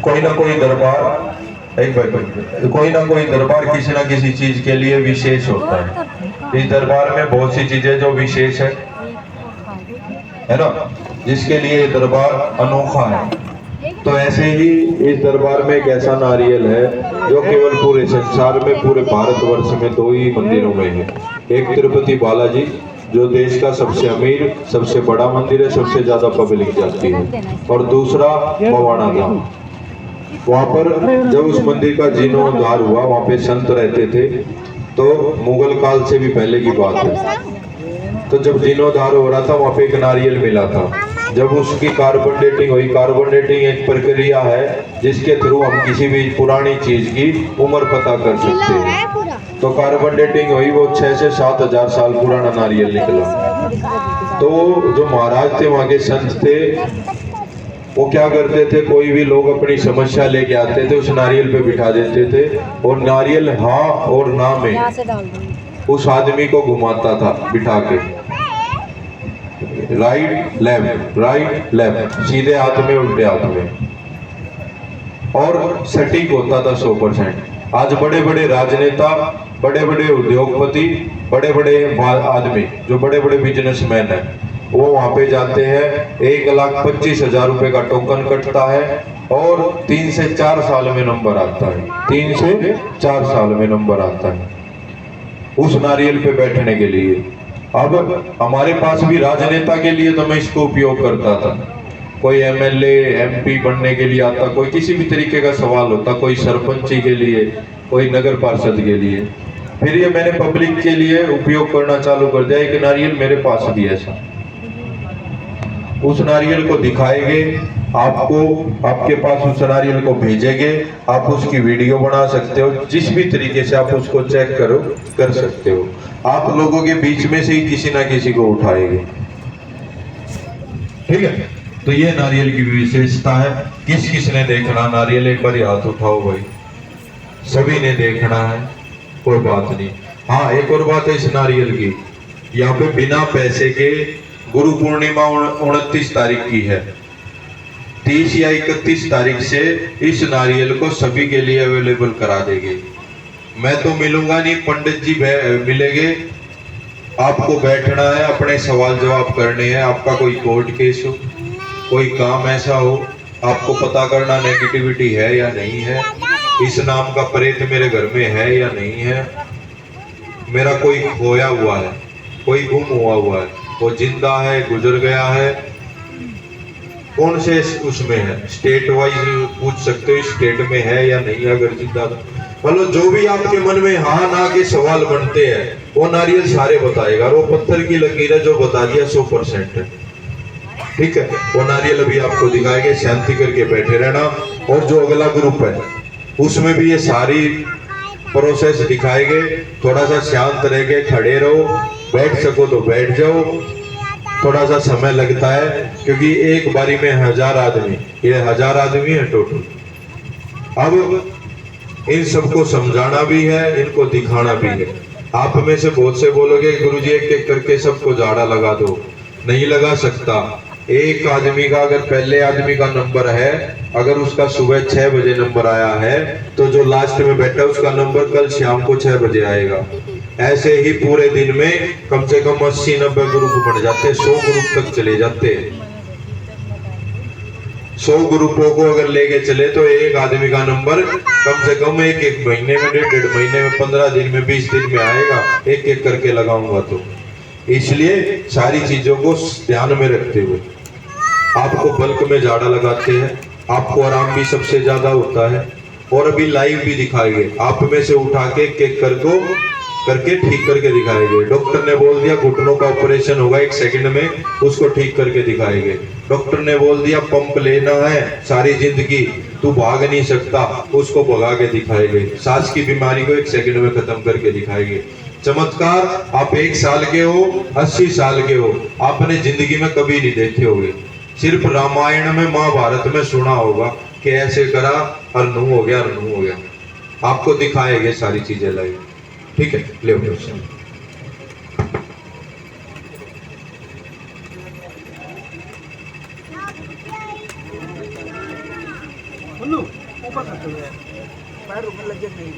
कोई ना कोई दरबार, एक भाई, कोई ना कोई दरबार किसी ना किसी चीज के लिए विशेष होता है। इस दरबार में बहुत सी चीजें जो विशेष है ना, जिसके लिए ये दरबार अनोखा है। तो ऐसे ही इस दरबार में एक ऐसा नारियल है जो केवल पूरे संसार में, पूरे भारतवर्ष में दो ही मंदिरों में है। एक तिरुपति बालाजी, जो देश का सबसे अमीर, सबसे बड़ा मंदिर है, सबसे ज्यादा पब्लिक जाती है, और दूसरा भवाना धाम। वहां पर जब उस मंदिर का जीर्णोद्धार हुआ, वहां पे संत रहते थे, तो मुगल काल से भी पहले की बात है। तो जब जीर्णोद्धार हो रहा था, वहां पे एक नारियल मिला था। जब उसकी कार्बन डेटिंग हुई, कार्बन डेटिंग एक प्रक्रिया है जिसके थ्रू हम किसी भी पुरानी चीज की उम्र पता कर सकते हैं। तो कार्बन डेटिंग हुई, वो 6 से 7 हजार साल पुराना नारियल निकला। तो जो महाराज थे, वहां के संत थे, वो क्या करते थे, कोई भी लोग अपनी समस्या लेके आते थे, उस नारियल पे बिठा देते थे, और नारियल हाँ और ना में उस आदमी को घुमाता था बिठा के, राइट लेफ्ट, सीधे हाथ में उल्टे हाथ में, और सटीक होता था 100%। आज बड़े बड़े राजनेता, बड़े बड़े उद्योगपति, बड़े बड़े आदमी, जो बड़े बड़े बिजनेसमैन हैं, वो वहां पे जाते हैं। 1,25,000 रुपए का टोकन कटता है, और 3 से 4 साल में नंबर आता है। 3 से 4 साल में नंबर आता है उस नारियल पे बैठने के लिए। अब हमारे पास भी राजनेता के लिए तो मैं इसको उपयोग करता था। कोई एमएलए एमपी बनने के लिए आता, कोई किसी भी तरीके का सवाल होता, कोई सरपंची के लिए, कोई नगर पार्षद के लिए। फिर ये मैंने पब्लिक के लिए उपयोग करना चालू कर दिया। एक नारियल मेरे पास भी ऐसा, उस नारियल को दिखाएंगे आपको, आपके पास उस नारियल को भेजेंगे, आप उसकी वीडियो बना सकते हो, जिस भी तरीके से आप उसको चेक करो कर सकते हो। आप लोगों के बीच में से ही किसी ना किसी को उठाएंगे, ठीक है। तो ये नारियल की विशेषता है। किस किस ने देखना नारियल, एक बार हाथ उठाओ भाई। सभी ने देखना है, कोई बात नहीं। हाँ, एक और बात है इस नारियल की, यहाँ पे बिना पैसे के गुरु पूर्णिमा 29 तारीख की है। 30 या 31 तारीख से इस नारियल को सभी के लिए अवेलेबल करा देंगे। मैं तो मिलूंगा नहीं, पंडित जी मिलेंगे। आपको बैठना है, अपने सवाल जवाब करने हैं। आपका कोई कोर्ट केस हो, कोई काम ऐसा हो, आपको पता करना नेगेटिविटी है या नहीं है, इस नाम का प्रेत मेरे घर में है या नहीं है, मेरा कोई खोया हुआ है, कोई गुम हुआ है, वो जिंदा है, गुजर गया है, कौन से उसमें है, स्टेट वाइज पूछ सकते हो स्टेट में है या नहीं, अगर जिंदा था। मतलब जो भी आपके मन में हाँ ना के सवाल बनते हैं, वो नारियल सारे बताएगा। और वो पत्थर की लकीर है, जो बता दिया 100% है, ठीक है। वो नारियल अभी आपको दिखाएंगे, शांति करके बैठे रहना। और जो अगला ग्रुप है उसमें भी ये सारी प्रोसेस दिखाएंगे। थोड़ा सा शांत रह के खड़े रहो, बैठ सको तो बैठ जाओ। थोड़ा सा समय लगता है, क्योंकि एक बारी में 1000 आदमी, ये 1000 आदमी है टोटल। अब इन सबको समझाना भी है, इनको दिखाना भी है। आप में से बहुत से बोलोगे गुरुजी एक एक करके सबको झाड़ा लगा दो, नहीं लगा सकता। एक आदमी का अगर पहले आदमी का नंबर है, अगर उसका सुबह 6 बजे नंबर आया है, तो जो लास्ट में बैठा उसका नंबर कल शाम को 6 बजे आएगा। ऐसे ही पूरे दिन में कम से कम 80-90 ग्रुप बन जाते हैं, 100 ग्रुप तक चले जाते हैं। 100 ग्रुपों को अगर लेके चले तो एक आदमी का नंबर कम से कम एक महीने में, 1.5 महीने में, 15 दिन में, 20 दिन में आएगा, एक एक करके लगाऊंगा तो। इसलिए सारी चीजों को ध्यान में रखते हुए आपको बल्क में झाड़ा लगाते हैं, आपको आराम भी सबसे ज्यादा होता है। और अभी लाइव भी दिखाएंगे, आप में से उठा के केक करके ठीक करके दिखाएंगे। डॉक्टर ने बोल दिया घुटनों का ऑपरेशन होगा 1 सेकंड में, उसको ठीक करके दिखाएंगे। डॉक्टर ने बोल दिया पंप लेना है सारी जिंदगी, तू भाग नहीं सकता, उसको भगा के दिखाएंगे। सांस की बीमारी को 1 सेकंड में खत्म करके दिखाएंगे। चमत्कार आप 1 साल के हो, 80 साल के हो, आपने जिंदगी में कभी नहीं देखे होंगे। सिर्फ रामायण में, महाभारत में सुना होगा कि ऐसे करा और नू हो गया, और नू हो गया। आपको दिखाएंगे सारी चीजें लाइव, ठीक है। ले क्वेश्चन। बोलू ऊपर कर दो यार पैर रुकने लग गया नहीं